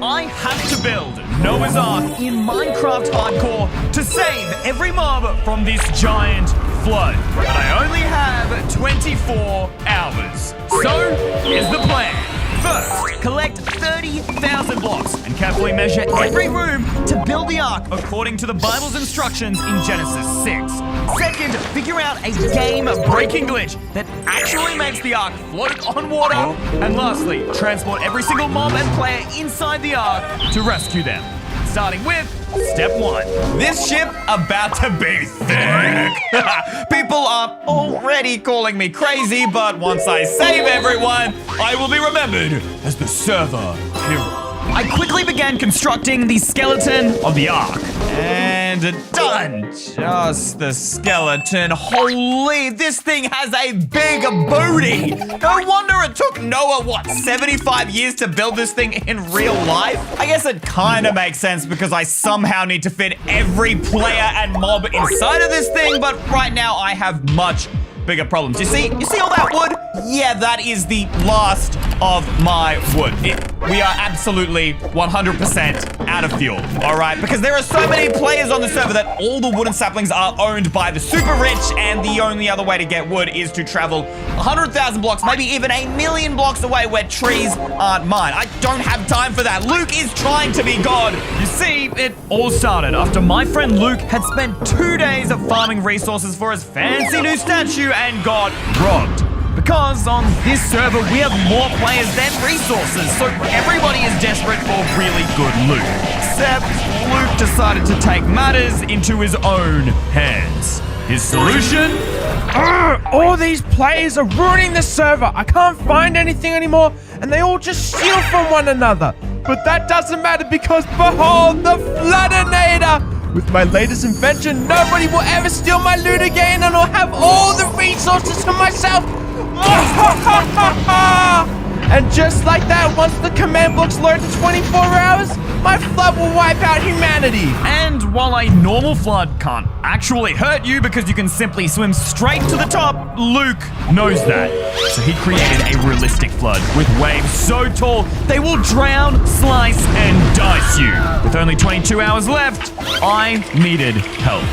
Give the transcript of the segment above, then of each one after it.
I have to build Noah's Ark in Minecraft Hardcore to save every mob from this giant flood. But I only have 24 hours. So, here's the plan. First, collect 30,000 blocks and carefully measure every room to build the Ark according to the Bible's instructions in Genesis 6. Second, figure out a game-breaking glitch that actually makes the Ark float on water. And lastly, transport every single mob and player inside the Ark to rescue them. Starting with step 1. This ship about to be thick. People are already calling me crazy, but once I save everyone, I will be remembered as the server hero. I quickly began constructing the skeleton of the Ark. And done! Just the skeleton. Holy, this thing has a big booty! No wonder it took Noah, 75 years to build this thing in real life? I guess it kinda makes sense because I somehow need to fit every player and mob inside of this thing, but right now I have much bigger problems. You see all that wood? Yeah, that is the last of my wood. We are absolutely 100% out of fuel, all right? Because there are so many players on the server that all the wooden saplings are owned by the super rich, and the only other way to get wood is to travel 100,000 blocks, maybe even 1,000,000 blocks away where trees aren't mine. I don't have time for that. Luke is trying to be God. You see, it all started after my friend Luke had spent 2 days of farming resources for his fancy new statue and got robbed. Because on this server, we have more players than resources, so everybody is desperate for really good loot. Except Luke decided to take matters into his own hands. His solution? All these players are ruining the server. I can't find anything anymore, and they all just steal from one another. But that doesn't matter because, behold, the Floodinator! With my latest invention, nobody will ever steal my loot again, and I'll have all the resources to myself. And just like that, once the command blocks load in 24 hours, my flood will wipe out humanity. And while a normal flood can't actually hurt you because you can simply swim straight to the top, Luke knows that. So he created a realistic flood with waves so tall they will drown, slice, and dice you. With only 22 hours left, I needed help.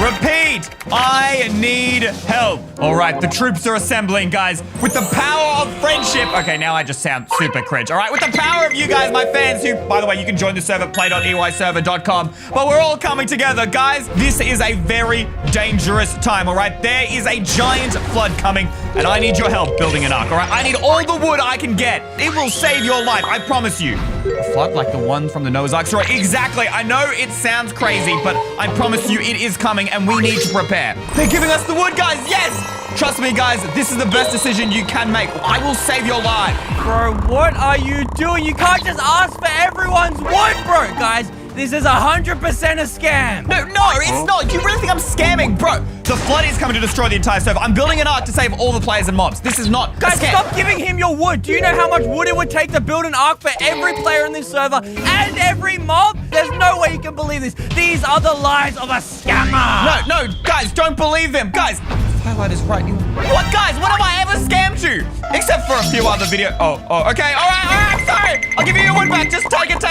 Repeat, I need help. All right, the troops are assembling, guys. With the power of friendship. Okay, now I just sound super cringe. All right, with the power of you guys, my fans, who, by the way, you can join the server, play.eyserver.com. But we're all coming together, guys. This is a very dangerous time, all right? There is a giant flood coming, and I need your help building an ark, all right? I need all the wood I can get. It will save your life, I promise you. A flood like the one from the Noah's Ark story? Exactly. I know it sounds crazy, but I promise you it is coming, and we need to prepare. They're giving us the wood, guys. Yes! Trust me, guys, this is the best decision you can make. I will save your life. Bro, what are you doing? You can't just ask for everyone's wood, bro. Guys, this is 100% a scam. No, it's not. You really think I'm scamming? Bro, the flood is coming to destroy the entire server. I'm building an ark to save all the players and mobs. This is not a Guys, scam. stop giving him your wood. Do you know how much wood it would take to build an ark for every player in this server and every mob? There's no way you can believe this. These are the lies of a scammer. No, guys, don't believe them. Guys, highlight is right. What, guys? What have I ever scammed you? Except for a few other videos. Oh, okay. All right, sorry. I'll give you your wood back. Just take it.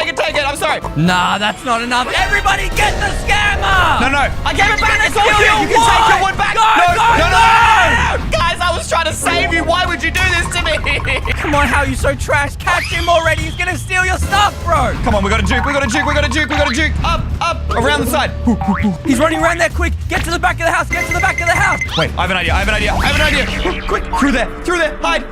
I'm sorry. Nah, that's not enough. Everybody get the scammer. No. I gave it back. It's all you. You can take your wood back. No. Guys, I was trying to save you. Why would you do this to me? Come on, how are you so trash? Catch him already. He's gonna steal your stuff, bro. Come on, we gotta juke. Up, around the side. He's running around there, quick. Get to the back of the house. Wait, I have an idea. Quick, through there. Hide.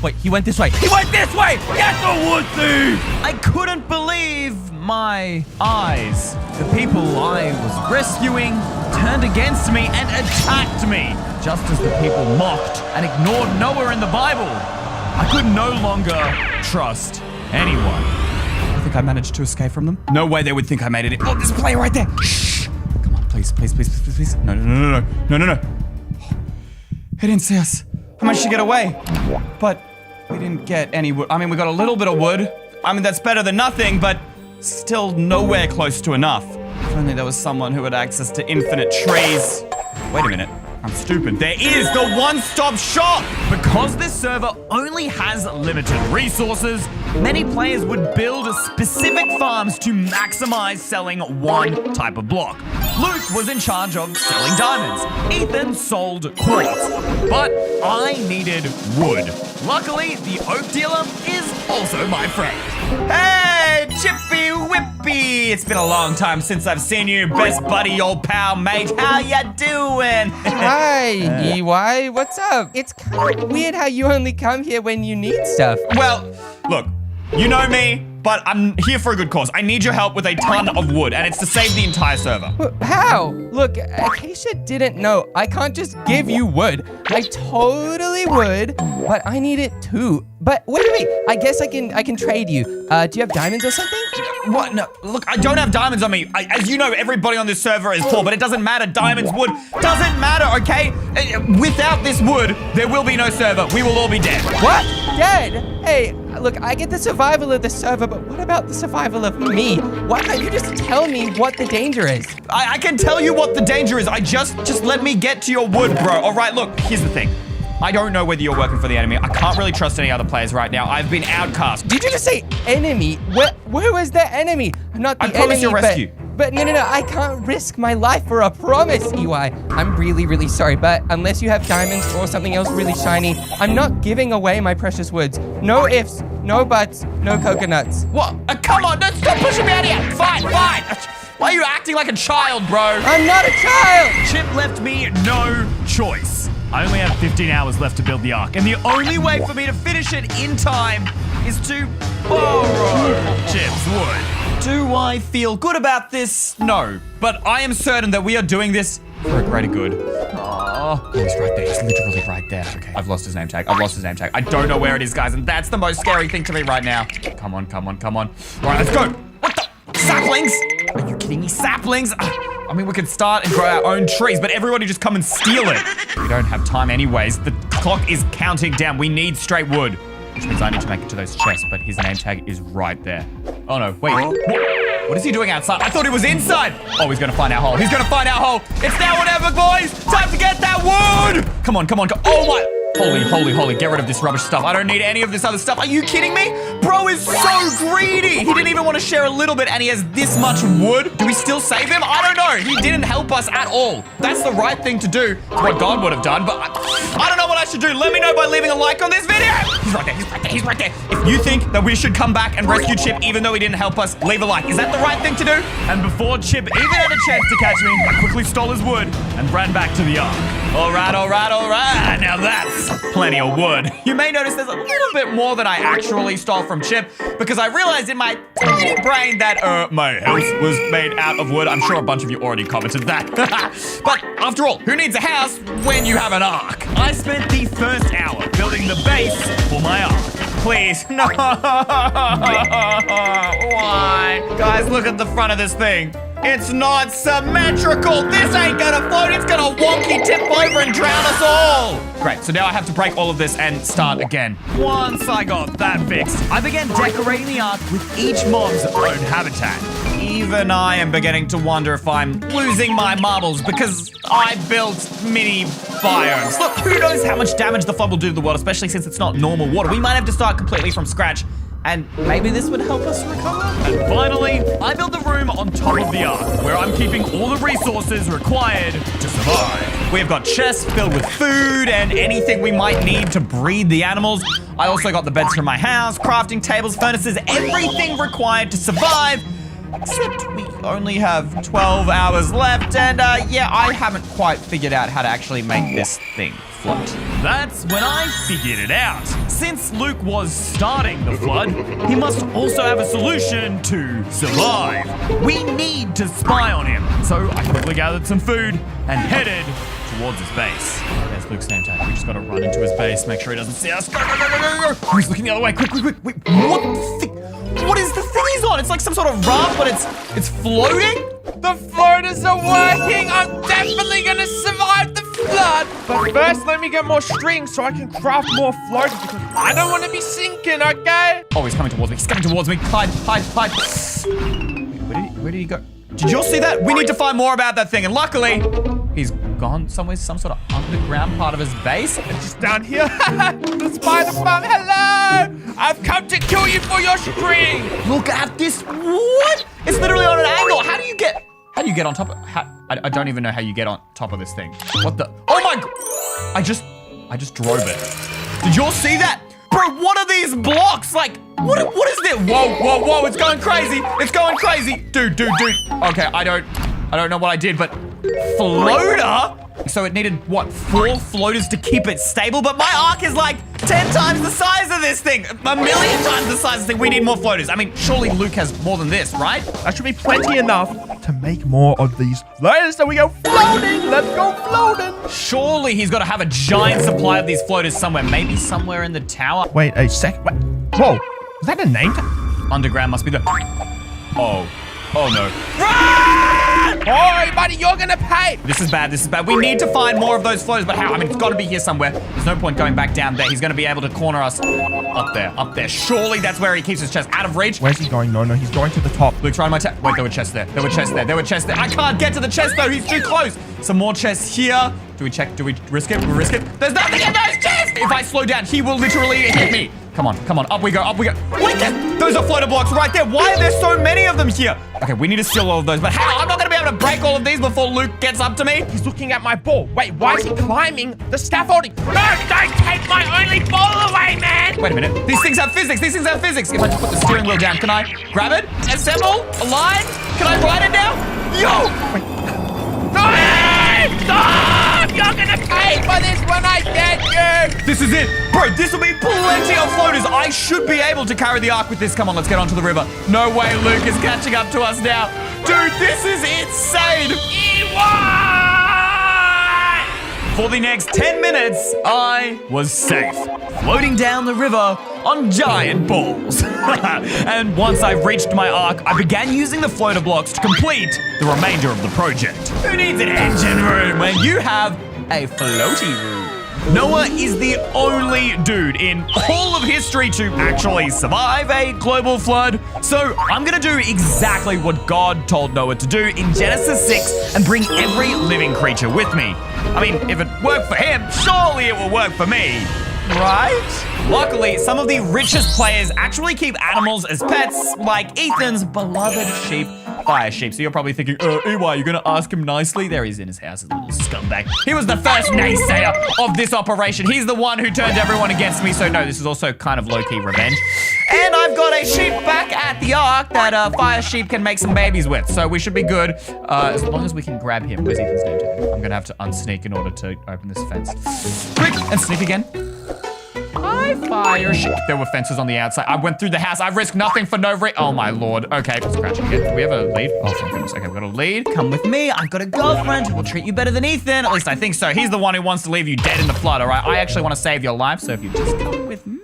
Wait, he went this way. Get the wood thief. I couldn't believe my eyes. The people I was rescuing turned against me and attacked me, just as the people mocked and ignored Noah in the Bible. I could no longer trust anyone. I think I managed to escape from them. No way they would think I made it in. Oh, there's a player right there. Shh. Come on, please. No. He didn't see us. I managed to get away. But we didn't get any wood. I mean, we got a little bit of wood. I mean, that's better than nothing, but still nowhere close to enough. If only there was someone who had access to infinite trees. Wait a minute. I'm stupid. There is the one-stop shop! Because this server only has limited resources, many players would build specific farms to maximize selling one type of block. Luke was in charge of selling diamonds. Ethan sold quartz. But I needed wood. Luckily, the oak dealer is also my friend. Hey, Chippy Whippy! It's been a long time since I've seen you, best buddy, old pal, mate. How ya doing? Hi, EY. What's up? It's kind of weird how you only come here when you need stuff. Well, look, you know me, but I'm here for a good cause. I need your help with a ton of wood, and it's to save the entire server. How? Look, Acacia didn't know. I can't just give you wood. I totally would, but I need it too. But wait. I guess I can trade you. Do you have diamonds or something? What? No, look, I don't have diamonds on me. As you know, everybody on this server is poor, but it doesn't matter. Diamonds, wood, doesn't matter, okay? Without this wood, there will be no server. We will all be dead. What? Dead? Hey, look, I get the survival of the server, but what about the survival of me? Why can't you just tell me what the danger is? I can tell you what the danger is. Just let me get to your wood, bro. All right, look, here's the thing. I don't know whether you're working for the enemy. I can't really trust any other players right now. I've been outcast. Did you just say enemy? Where was the enemy? I'm not the enemy. I promise you'll rescue. But no, I can't risk my life for a promise, EY. I'm really, really sorry, but unless you have diamonds or something else really shiny, I'm not giving away my precious woods. No ifs, no buts, no coconuts. What? Come on, don't stop pushing me out of here. Fine. Why are you acting like a child, bro? I'm not a child! Chip left me no choice. I only have 15 hours left to build the ark, and the only way for me to finish it in time is to borrow Chip's wood. Do I feel good about this? No. But I am certain that we are doing this for a greater good. Oh, he's right there. He's literally right there. Okay, I've lost his name tag. I don't know where it is, guys, and that's the most scary thing to me right now. Come on. All right, let's go. What the? Saplings? Are you kidding me? Saplings? I mean, we could start and grow our own trees, but everybody just come and steal it. We don't have time anyways. The clock is counting down. We need straight wood, which means I need to make it to those chests, but his name tag is right there. Oh no, wait. What is he doing outside? I thought he was inside. Oh, he's gonna find our hole. It's now or never, boys. Time to get that wood. Come on. Oh my. Holy, get rid of this rubbish stuff. I don't need any of this other stuff. Are you kidding me? Bro is so greedy. He didn't even want to share a little bit, and he has this much wood. Do we still save him? I don't know. He didn't help us at all. That's the right thing to do. It's what God would have done, but I don't know what I should do. Let me know by leaving a like on this video. He's right there. If you think that we should come back and rescue Chip even though he didn't help us, leave a like. Is that the right thing to do? And before Chip even had a chance to catch me, I quickly stole his wood and ran back to the ark. All right. Now that's plenty of wood. You may notice there's a little bit more than I actually stole from Chip because I realized in my tiny brain that my house was made out of wood. I'm sure a bunch of you already commented that. But after all, who needs a house when you have an ark? I spent the first hour building the base for my ark. Please, no. Why? Guys, look at the front of this thing. It's not symmetrical. This ain't gonna float. It's gonna wonky tip over and drown us all. Great, so now I have to break all of this and start again. Once I got that fixed, I began decorating the ark with each mob's own habitat. Even I am beginning to wonder if I'm losing my marbles because I built mini biomes. Look, who knows how much damage the flood will do to the world, especially since it's not normal water. We might have to start completely from scratch. And maybe this would help us recover. And finally, I built the room on top of the ark, where I'm keeping all the resources required to survive. We've got chests filled with food and anything we might need to breed the animals. I also got the beds from my house, crafting tables, furnaces, everything required to survive. Except we only have 12 hours left, and yeah, I haven't quite figured out how to actually make this thing float. That's when I figured it out. Since Luke was starting the flood, he must also have a solution to survive. We need to spy on him. So I quickly gathered some food and headed towards his base. There's Luke's name tag. We just gotta run into his base, make sure he doesn't see us. Go. Oh, he's looking the other way. Quick. Wait, what the thing? What is the thing he's on? It's like some sort of raft, but it's floating? The floaters are working! I'm definitely gonna survive the flood! But first, let me get more string so I can craft more floaters because I don't want to be sinking, okay? Oh, he's coming towards me. Hide. Wait, where did he go? Did you all see that? We need to find more about that thing, and luckily, he's gone somewhere, some sort of underground part of his base. Just down here. The spider farm. Hello. I've come to kill you for your string. Look at this. What? It's literally on an angle. How do you get on top of... I don't even know how you get on top of this thing. What the... Oh my... I just drove it. Did you all see that? Bro, what are these blocks? Like, what is this? Whoa, it's going crazy. It's going crazy. Dude. Okay, I don't know what I did, but floater? So it needed, what, 4 floaters to keep it stable? But my arc is like 10 times the size of this thing. A million times the size of this thing. We need more floaters. I mean, surely Luke has more than this, right? That should be plenty enough to make more of these floaters. So we go floating. Let's go floating. Surely he's got to have a giant supply of these floaters somewhere. Maybe somewhere in the tower. Wait a sec. Whoa. Is that a name tag? Underground must be the... Oh no. Run! Oh, buddy, you're gonna pay. This is bad. We need to find more of those floaters, but how? I mean, it's got to be here somewhere. There's no point going back down there. He's going to be able to corner us up there. Surely that's where he keeps his chest out of reach. Where's he going? No, he's going to the top. Luke's right on my chest. Wait, there were chests there. I can't get to the chest, though. He's too close. Some more chests here. Do we check? Do we risk it? We risk it. There's nothing in those chests. If I slow down, he will literally hit me. Come on. Up we go. Wait, those are floater blocks right there. Why are there so many of them here? Okay, we need to steal all of those, but how? I'm not going to be able to break all of these before Luke gets up to me. He's looking at my ball. Wait, why is he climbing the scaffolding? No, don't take my only ball away, man. Wait a minute. These things have physics. If I just put the steering wheel down, can I grab it? Assemble? Align? Can I ride it now? Yo! Wait. Stop! You're gonna pay for this when I get you! This is it! Bro, this will be plenty of floaters! I should be able to carry the ark with this. Come on, let's get onto the river. No way Luke is catching up to us now. Dude, this is insane! For the next 10 minutes, I was safe. Floating down the river on giant balls. And once I reached my ark, I began using the floater blocks to complete the remainder of the project. Who needs an engine room when you have a floaty room? Noah is the only dude in all of history to actually survive a global flood. So I'm gonna do exactly what God told Noah to do in Genesis 6 and bring every living creature with me. I mean, if it worked for him, surely it will work for me. Right? Luckily, some of the richest players actually keep animals as pets, like Ethan's beloved sheep, Fire Sheep. So you're probably thinking, EY, you're gonna ask him nicely? There he's in his house, his little scumbag. He was the first naysayer of this operation. He's the one who turned everyone against me, so no, this is also kind of low-key revenge. And I've got a sheep back at the ark that Fire Sheep can make some babies with, so we should be good, as long as we can grab him. Where's Ethan's name tag? I'm gonna have to unsneak in order to open this fence. Quick, and sneak again. Hi, Fire Sheep. There were fences on the outside. I went through the house. I risked nothing for no reason. Oh, my Lord. Okay, let's crouch again. Do we have a lead? Oh, thank goodness. Okay, we've got a lead. Come with me. I've got a girlfriend who will treat you better than Ethan. At least I think so. He's the one who wants to leave you dead in the flood, all right? I actually want to save your life, so if you just come with me.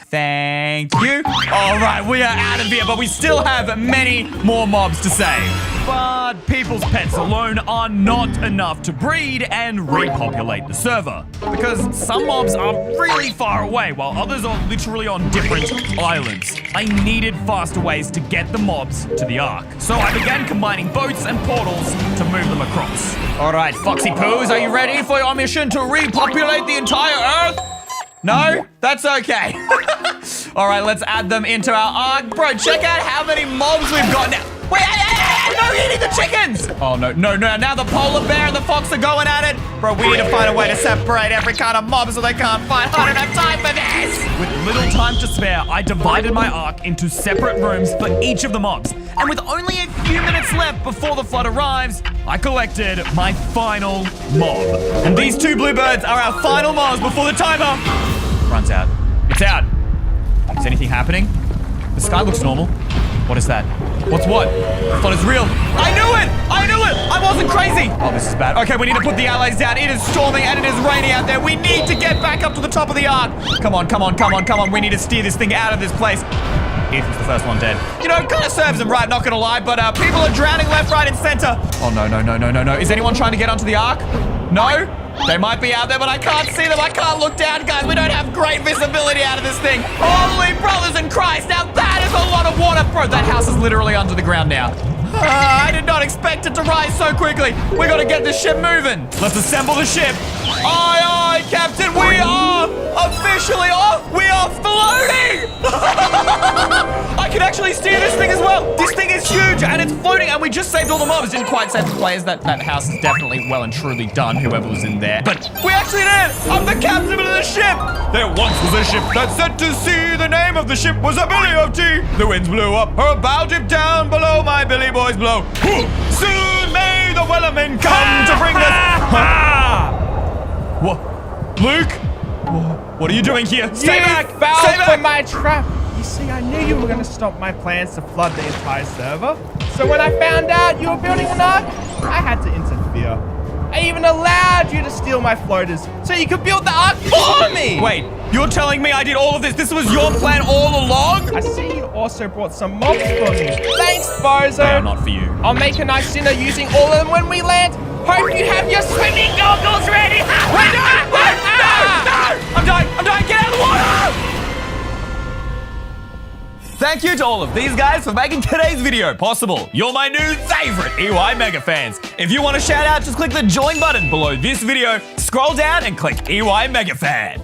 Thank you. All right, we are out of here, but we still have many more mobs to save. But people's pets alone are not enough to breed and repopulate the server. Because some mobs are really far away, while others are literally on different islands. I needed faster ways to get the mobs to the ark. So I began combining boats and portals to move them across. All right, Foxy Poos, are you ready for your mission to repopulate the entire Earth? No? That's okay. All right, let's add them into our ark. Bro, check out how many mobs we've got now. Wait, no eating the chickens! Oh, no, now the polar bear and the fox are going at it. Bro, we need to find a way to separate every kind of mob so they can't fight. I don't have time for this! With little time to spare, I divided my ark into separate rooms for each of the mobs. And with only a few minutes left before the flood arrives, I collected my final mob. And these 2 bluebirds are our final mobs before the timer runs out. It's out. Is anything happening? The sky looks normal. What is that? What's what? The flood is real. I knew it! I wasn't crazy! Oh, this is bad. Okay, we need to put the allies down. It is storming and it is raining out there. We need to get back up to the top of the ark. Come on. We need to steer this thing out of this place. Ethan's the first one dead. You know, it kind of serves him right, not gonna lie, but people are drowning left, right, and center. Oh, no. Is anyone trying to get onto the ark? No? They might be out there, but I can't see them. I can't look down, guys. We don't have great visibility out of this thing. Holy brothers in Christ. Now that is a lot of water. Bro, that house is literally under the ground now. I did not expect it to rise so quickly. We gotta get this ship moving. Let's assemble the ship. Aye, aye, Captain. We are officially off. We are floating. I can actually steer this thing as well. This thing is huge and it's floating, and we just saved all the mobs. Didn't quite save the players. That house is definitely well and truly done, whoever was in there. But we actually did. I'm the captain of the ship. There once was a ship that set to sea. The name of the ship was a Billy of Tea. The winds blew up, her bow dipped down below. My Billy boys blow. Soon may the Wellermen come to bring us. What? Luke? What are you doing here? Stay back! Fell Stay for back! my trap. You see, I knew you were going to stop my plans to flood the entire server. So when I found out you were building an ark, I had to interfere. I even allowed you to steal my floaters so you could build the ark for me. Wait, you're telling me I did all of this? This was your plan all along? I see you also brought some mobs for me. Thanks, Bozo. They are not for you. I'll make a nice dinner using all of them when we land. Hope you have your swimming goggles ready. Wait, no! I'm dying! Get out of the water! Thank you to all of these guys for making today's video possible. You're my new favorite EY Mega fans. If you want a shout out, just click the join button below this video, scroll down and click EY Mega Fan.